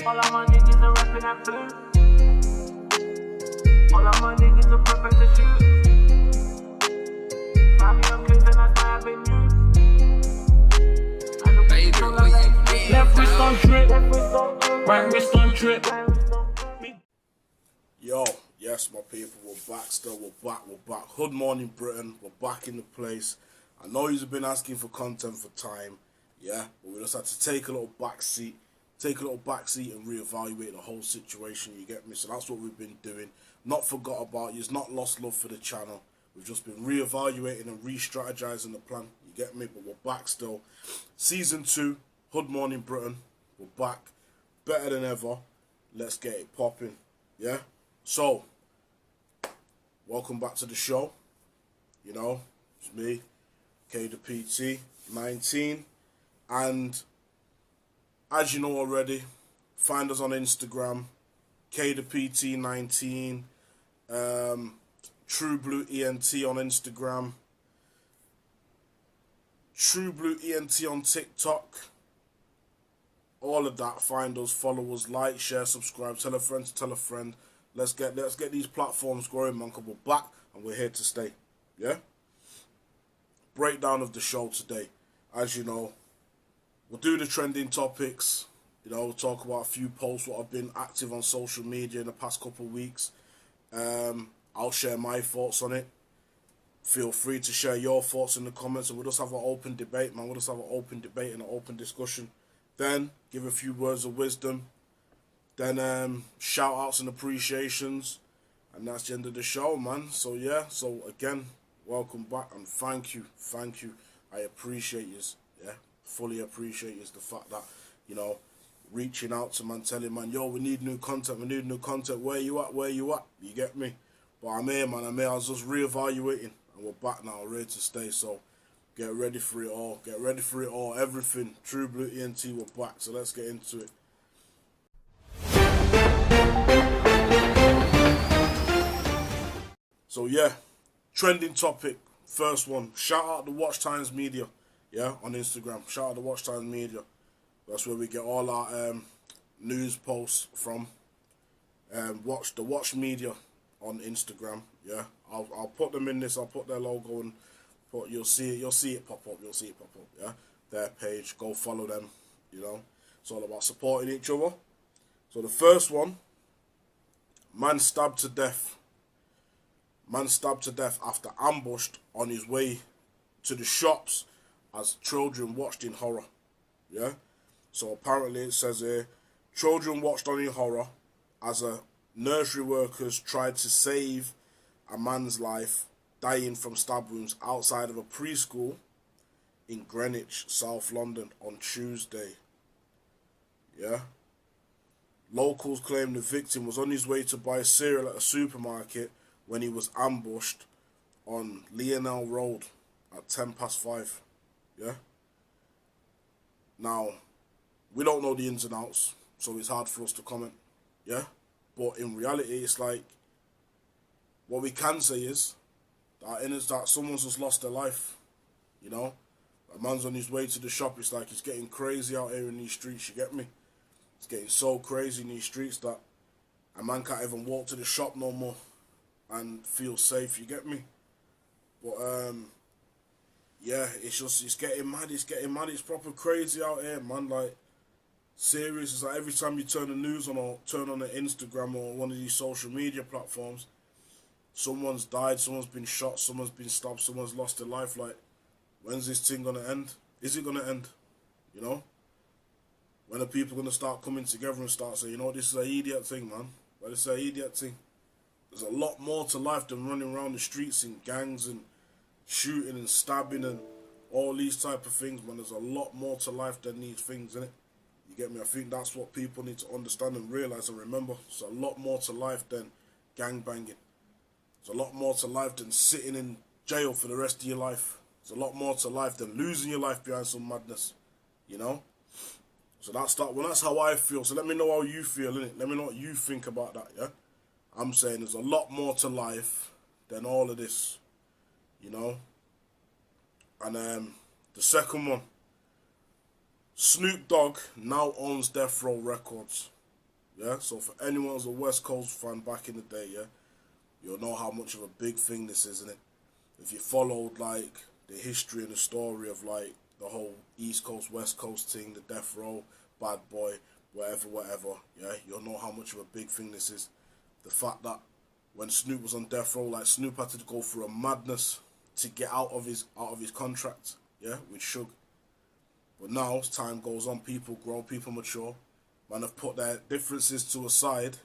All of my niggas are rapping that blue. All of my niggas are prepping to shoot. Find me on clips and that's my avenue. Left wrist on trip, right wrist on trip. Yo, yes, my people, we're back still, we're back. Hood Morning Britain, we're back in the place. I know you've been asking for content for time, yeah, but we just had to take a little back seat and reevaluate the whole situation, you get me? So that's what we've been doing. Not forgot about you, it's not lost love for the channel. We've just been reevaluating and re-strategizing the plan, you get me? But we're back still. Season 2, Hood Morning Britain, we're back, better than ever. Let's get it popping, yeah? So, welcome back to the show. You know, it's me, ep.1, and as you know already, find us on Instagram, ep.19, True Blue ENT on Instagram, True Blue ENT on TikTok. All of that. Find us, follow us, like, share, subscribe, tell a friend to tell a friend. Let's get these platforms growing, man, because we're back and we're here to stay. Yeah? Breakdown of the show today. As you know, we'll do the trending topics. You know, we'll talk about a few posts, what I've been active on social media in the past couple of weeks. I'll share my thoughts on it. Feel free to share your thoughts in the comments, and we'll just have an open debate, man. We'll just have an open debate and an open discussion. Then, give a few words of wisdom. Then shout outs and appreciations, and that's the end of the show, man. So yeah, so again, welcome back and thank you. I appreciate you, yeah, fully appreciate you. The fact that, you know, reaching out to man, telling man, yo, we need new content, where you at, you get me? But I'm here, man, I was just reevaluating, and we're back now, ready to stay. So get ready for it all, everything. True Blue ENT, we're back, so let's get into it. So yeah, trending topic, first one. Shout out to Watch Times Media, yeah, on Instagram. Shout out to Watch Times Media. That's where we get all our news posts from. Watch Media on Instagram, yeah. I'll put them in this. I'll put their logo and you'll see it pop up. Yeah. Their page. Go follow them. You know, it's all about supporting each other. So the first one, man stabbed to death after ambushed on his way to the shops as children watched in horror. Yeah? So apparently it says here, children watched on in horror as a nursery workers tried to save a man's life dying from stab wounds outside of a preschool in Greenwich, South London on Tuesday. Yeah? Locals claim the victim was on his way to buy cereal at a supermarket when he was ambushed on Lionel Road at 5:10. Yeah? Now, we don't know the ins and outs, so it's hard for us to comment. Yeah? But in reality, it's like, what we can say is that someone's just lost their life. You know? A man's on his way to the shop. It's like it's getting crazy out here in these streets, you get me? It's getting so crazy in these streets that a man can't even walk to the shop no more and feel safe, you get me? But yeah, it's getting mad, it's proper crazy out here, man. Like, serious. It's like every time you turn the news on or turn on the Instagram or one of these social media platforms, someone's died, someone's been shot, someone's been stabbed, someone's lost their life. Like, when's this thing gonna end? Is it gonna end? You know? When are people gonna start coming together and start saying, you know, this is an idiot thing, man? But it's an idiot thing. There's a lot more to life than running around the streets in gangs and shooting and stabbing and all these type of things, man. There's a lot more to life than these things, innit? You get me? I think that's what people need to understand and realise and remember. There's a lot more to life than gang banging. There's a lot more to life than sitting in jail for the rest of your life. There's a lot more to life than losing your life behind some madness, you know? So that's how I feel. So let me know how you feel, innit? Let me know what you think about that, yeah? I'm saying there's a lot more to life than all of this, you know? And the second one, Snoop Dogg now owns Death Row Records. Yeah, so for anyone who's a West Coast fan back in the day, yeah, you'll know how much of a big thing this is, isn't it? If you followed like the history and the story of like the whole East Coast West Coast thing, the Death Row, Bad Boy, whatever, yeah, you'll know how much of a big thing this is. The fact that when Snoop was on death row, like Snoop had to go through a madness to get out of his contract, yeah, with Suge. But now, as time goes on, people grow, people mature, man have put their differences to a side,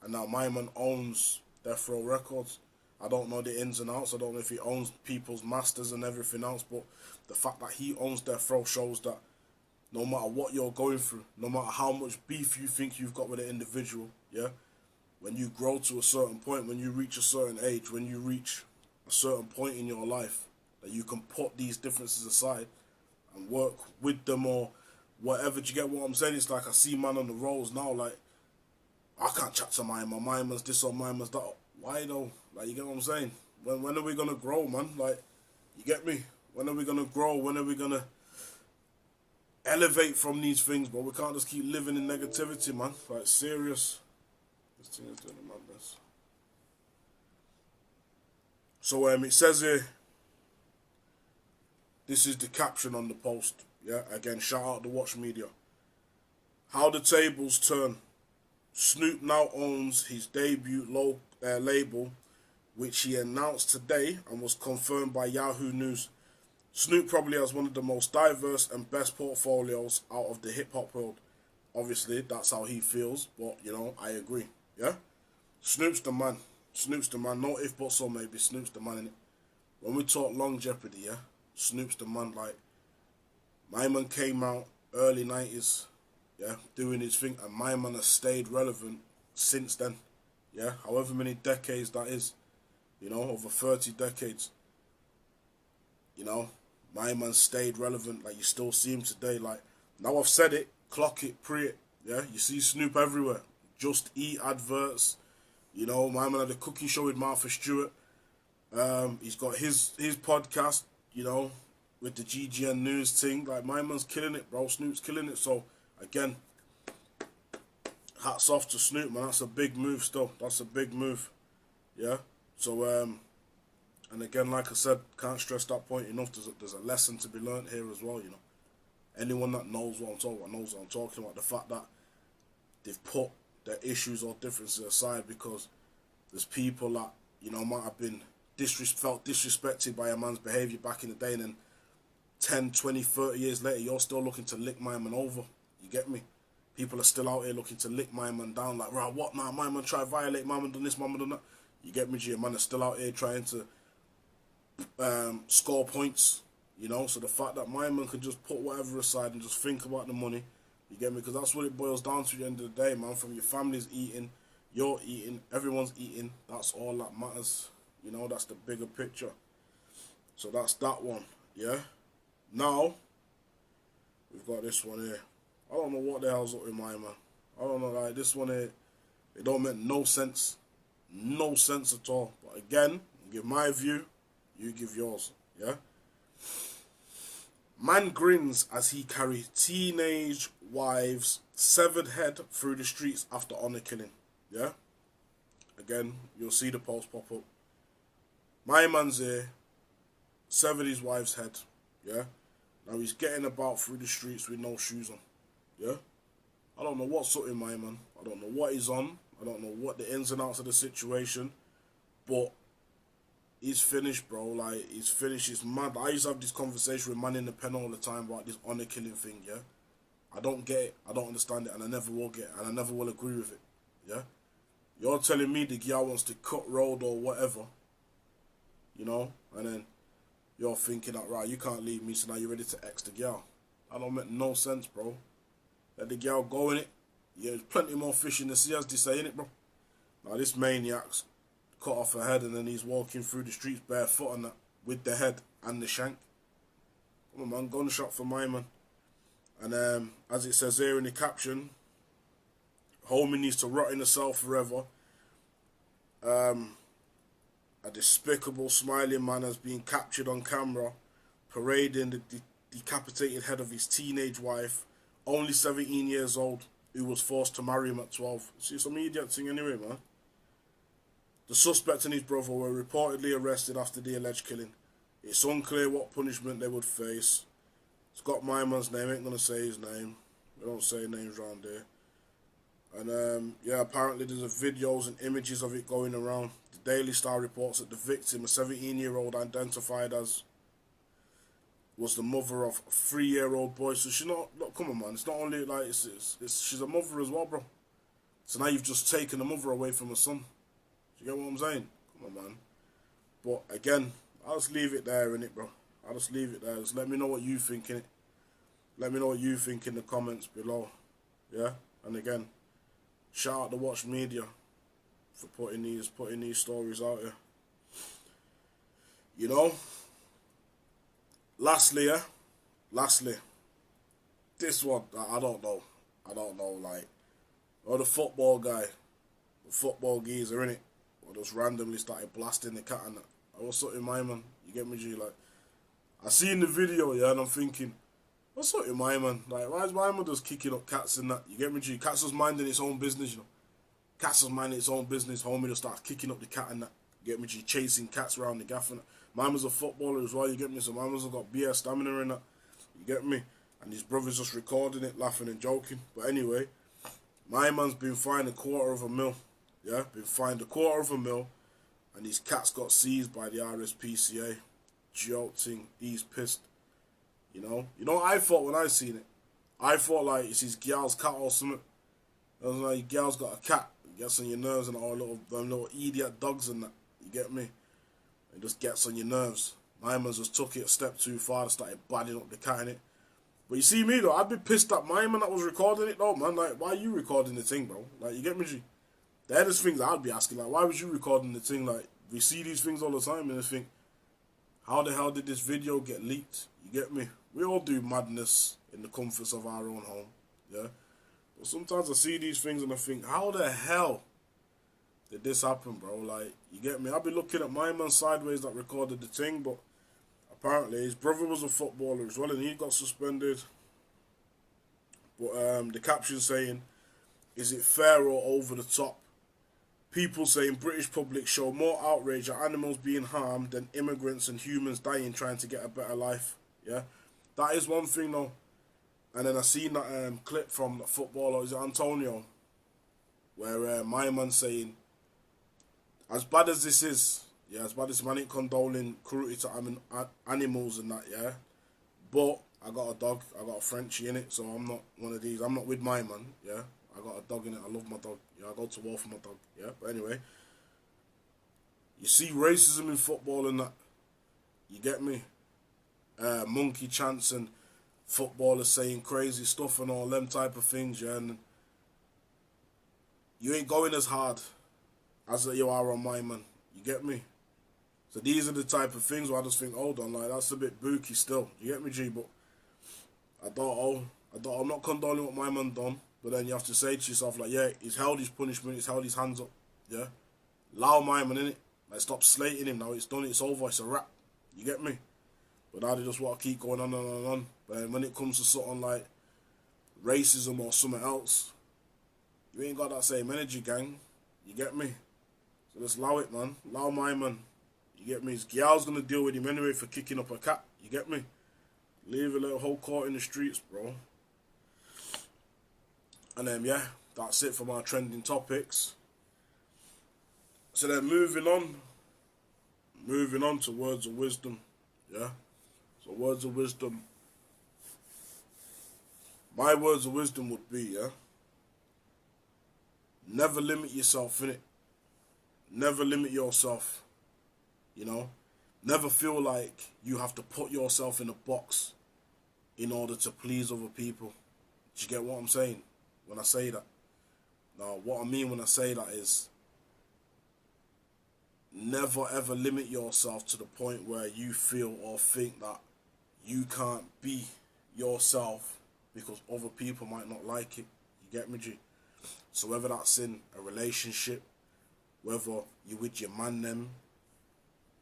and now my man owns Death Row Records. I don't know the ins and outs. I don't know if he owns people's masters and everything else, but the fact that he owns Death Row shows that no matter what you're going through, no matter how much beef you think you've got with an individual, yeah, when you grow to a certain point, when you reach a certain age, when you reach a certain point in your life, that you can put these differences aside and work with them or whatever. Do you get what I'm saying? It's like I see man on the roads now, like, I can't chat to my man's this or my man's that. Why though? Like, you get what I'm saying? When are we gonna grow, man? Like, you get me? When are we gonna grow? When are we gonna elevate from these things? But we can't just keep living in negativity, man. Like, serious. This thing is doing a madness. So it says here, this is the caption on the post. Yeah, again, shout out to Watch Media. How the tables turn. Snoop now owns his debut label, which he announced today and was confirmed by Yahoo News. Snoop probably has one of the most diverse and best portfolios out of the hip-hop world. Obviously, that's how he feels, but, you know, I agree. Yeah? Snoop's the man. Snoop's the man. No if, but, so maybe. Snoop's the man, innit? When we talk longevity, yeah? Snoop's the man. Like, my man came out early 90s, yeah, doing his thing, and my man has stayed relevant since then, yeah? However many decades that is, you know, over 30 decades. You know, my man stayed relevant. Like, you still see him today. Like, now I've said it, clock it, pre it. Yeah, you see Snoop everywhere. Just Eat adverts. You know, my man had a cooking show with Martha Stewart. He's got his podcast, you know, with the GGN news thing. Like, my man's killing it, bro. Snoop's killing it. So, again, hats off to Snoop, man. That's a big move still. That's a big move. Yeah. So, and again, like I said, can't stress that point enough. There's a lesson to be learnt here as well, you know. Anyone that knows what I'm talking about knows what I'm talking about. The fact that they've put their issues or differences aside because there's people that, you know, might have been felt disrespected by a man's behaviour back in the day, and then 10, 20, 30 years later, you're still looking to lick my man over. You get me? People are still out here looking to lick my man down. Like, right, what now? My man tried to violate, my man done this, my man done that. You get me, G? Man is still out here trying to score points, you know. So the fact that my man could just put whatever aside and just think about the money, you get me? Because that's what it boils down to at the end of the day, man. From your family's eating, you're eating, everyone's eating. That's all that matters, you know. That's the bigger picture. So that's that one, yeah. Now we've got this one here. I don't know what the hell's up with my man. I don't know, like, this one here, it don't make no sense at all. But again, I'll give my view, you give yours, yeah? Man grins as he carries teenage wife's severed head through the streets after honor killing, yeah? Again, you'll see the post pop up. My man's here, severed his wife's head, yeah? Now he's getting about through the streets with no shoes on, yeah? I don't know what's up in my man. I don't know what he's on. I don't know what the ins and outs of the situation, but he's finished, bro. Like, he's finished. It's mad. I used to have this conversation with man in the pen all the time about this honor killing thing, yeah? I don't get it. I don't understand it, and I never will get it, and I never will agree with it, yeah? You're telling me the girl wants to cut road or whatever, you know, and then you're thinking that, right, you can't leave me, so now you're ready to X the girl. That don't make no sense, bro. Let the girl go in it. Yeah, there's plenty more fish in the sea, as they say, innit, bro? Now, this maniac's cut off her head, and then he's walking through the streets barefoot and that, with the head and the shank. Come on, man, gunshot for my man. And as it says here in the caption, homie needs to rot in the cell forever. A despicable, smiling man has been captured on camera parading the decapitated head of his teenage wife, only 17 years old, who was forced to marry him at 12. See, some idiot thing anyway, man. The suspect and his brother were reportedly arrested after the alleged killing. It's unclear what punishment they would face. It's got my man's name, ain't gonna say his name. We don't say names around here. And yeah, apparently there's videos and images of it going around. The Daily Star reports that the victim, a 17-year-old identified as, was the mother of a 3-year-old boy. So she's not, look, come on, man. It's not only like, she's a mother as well, bro. So now you've just taken the mother away from her son. Do you get what I'm saying? Come on, man. But again, I'll just leave it there, innit, bro. I'll just leave it there. Just let me know what you think, innit. Let me know what you think in the comments below. Yeah? And again, shout out to Watch Media for putting these stories out here. You know? Lastly, this one, I don't know, like, or the football guy, the football geezer, innit, or just randomly started blasting the cat and that. I was something, my man, you get me, G, like, I seen the video, yeah, and I'm thinking, what's up with my man? Like, why is my man just kicking up cats and that? You get me, G? Cats was minding its own business, you know. Cats was minding its own business. Homie just starts kicking up the cat and that. You get me, G? Chasing cats around the gaff and that. My man's a footballer as well, you get me? So my man's got BS stamina and that. You get me? And his brother's just recording it, laughing and joking. But anyway, my man's been fined $250,000. Yeah? Been fined $250,000. And his cat's got seized by the RSPCA. Jolting. He's pissed. You know what I thought when I seen it? I thought like it's his gal's cat or something. I was like, your gal's got a cat. It gets on your nerves and all them little idiot dogs and that. You get me? It just gets on your nerves. My man just took it a step too far and started badding up the cat in it. But you see me though, I'd be pissed at my man that was recording it though, man. Like, why are you recording the thing, bro? Like, you get me, G? They're just things I'd be asking. Like, why was you recording the thing? Like, we see these things all the time and I think, how the hell did this video get leaked? You get me? We all do madness in the comforts of our own home, yeah? But sometimes I see these things and I think, how the hell did this happen, bro? Like, you get me? I'll be looking at my man sideways that recorded the thing, but apparently his brother was a footballer as well and he got suspended. But the caption saying, is it fair or over the top? People saying British public show more outrage at animals being harmed than immigrants and humans dying trying to get a better life. Yeah, that is one thing though. And then I seen that clip from the footballer, is it Antonio, where my man saying, as bad as this is, yeah, as bad as man ain't condoling cruelty to animals and that, yeah, but I got a dog, I got a Frenchie in it, so I'm not one of these. I'm not with my man, yeah. I got a dog in it. I love my dog. Yeah, I go to war for my dog. Yeah, but anyway, you see racism in football and that. You get me? Monkey chants and footballers saying crazy stuff and all them type of things. Yeah, and you ain't going as hard as you are on my man. You get me? So these are the type of things where I just think, hold on, like that's a bit booky still. You get me, G? But I'm not condoling what my man done. But then you have to say to yourself, like, yeah, he's held his punishment, he's held his hands up, yeah? Allow my man, innit? Like, stop slating him now, it's done, it's over, it's a wrap. You get me? But now they just want to keep going on and on and on. But then when it comes to something like racism or something else, you ain't got that same energy, gang. You get me? So just allow it, man. Allow my man. You get me? His gal's going to deal with him anyway for kicking up a cat. You get me? Leave a little whole court in the streets, bro. And then, yeah, that's it for my trending topics. So then moving on to words of wisdom, yeah? So words of wisdom. My words of wisdom would be, yeah? Never limit yourself, innit? Never limit yourself, you know? Never feel like you have to put yourself in a box in order to please other people. Do you get what I'm saying when I say that? Now, what I mean when I say that is never ever limit yourself to the point where you feel or think that you can't be yourself because other people might not like it. You get me, G? So whether that's in a relationship, whether you're with your man them,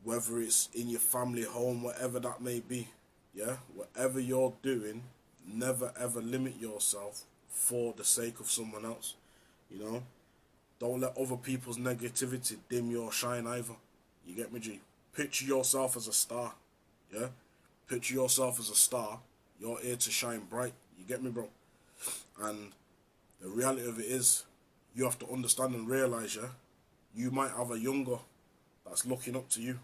whether it's in your family home, whatever that may be, yeah? Whatever you're doing, never ever limit yourself for the sake of someone else, you know. Don't let other people's negativity dim your shine either. You get me, G? Picture yourself as a star, yeah? Picture yourself as a star. You're here to shine bright. You get me, bro? And the reality of it is, you have to understand and realize, yeah, you might have a younger that's looking up to you.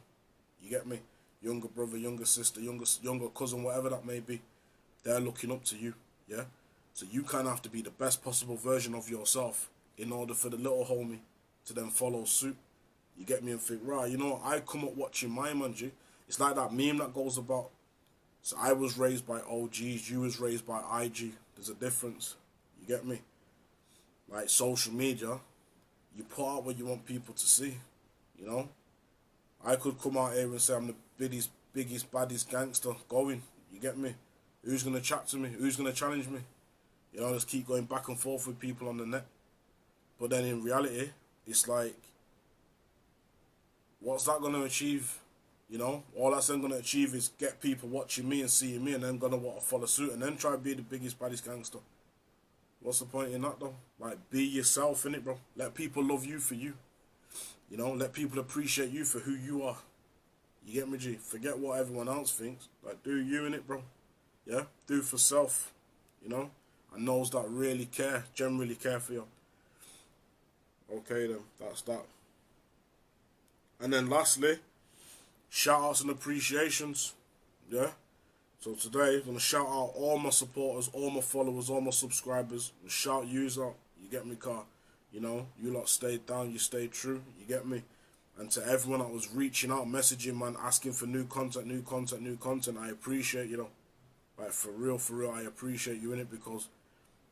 You get me? Younger brother, younger sister, younger cousin, whatever that may be. They're looking up to you, yeah? So you kind of have to be the best possible version of yourself in order for the little homie to then follow suit. You get me? And think, right, you know, I come up watching my man, G. It's like that meme that goes about, so I was raised by OGs, you was raised by IG. There's a difference. You get me? Like social media, you put out what you want people to see, you know? I could come out here and say I'm the biggest, baddest gangster going. You get me? Who's going to chat to me? Who's going to challenge me? You know, just keep going back and forth with people on the net. But then in reality, it's like, what's that going to achieve? You know, all that's then going to achieve is get people watching me and seeing me and then going to want to follow suit and then try to be the biggest, baddest gangster. What's the point in that, though? Like, be yourself, innit, bro? Let people love you for you. You know, let people appreciate you for who you are. You get me, G? Forget what everyone else thinks. Like, do you, innit, bro? Yeah? Do for self, you know? And those that really care, generally care for you. Okay, then. That's that. And then lastly, shout-outs and appreciations. Yeah? So today, I'm going to shout out all my supporters, all my followers, all my subscribers. And shout yous out. You get me, car? You know, you lot stayed down, you stayed true. You get me? And to everyone that was reaching out, messaging, man, asking for new content, I appreciate, you know. Like, for real, I appreciate you in it, because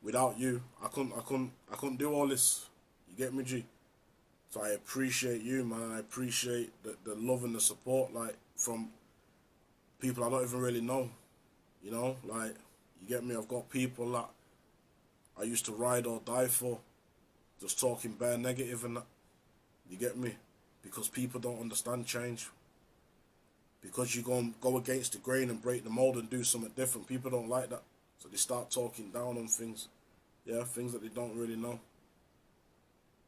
without you, I couldn't do all this. You get me, G? So I appreciate you, man. I appreciate the love and the support, like, from people I don't even really know. You know, like, you get me? I've got people that I used to ride or die for, just talking bare negative and that. You get me? Because people don't understand change. Because you go against the grain and break the mold and do something different, people don't like that. So they start talking down on things. Yeah, things that they don't really know.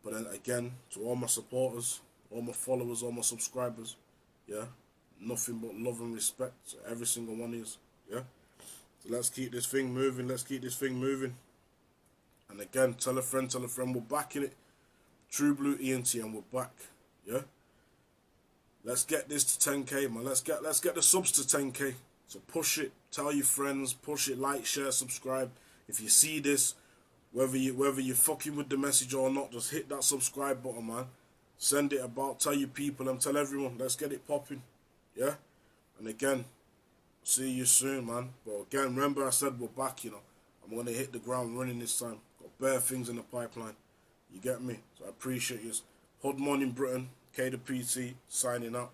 But then again, to all my supporters, all my followers, all my subscribers, yeah, nothing but love and respect to every single one of you, yeah. So let's keep this thing moving, And again, tell a friend, we're back in it. True Blue ENT, and we're back, yeah. Let's get this to 10k, man. Let's get the subs to 10k. So push it, tell your friends, push it, like, share, subscribe. If you see this, whether you're fucking with the message or not, just hit that subscribe button, man. Send it about, tell your people and tell everyone. Let's get it popping, yeah. And again, see you soon, man. But again, remember I said we're back, you know. I'm gonna hit the ground running this time. Got bare things in the pipeline. You get me? So I appreciate you. Hood Morning Britain, K the PT, signing out.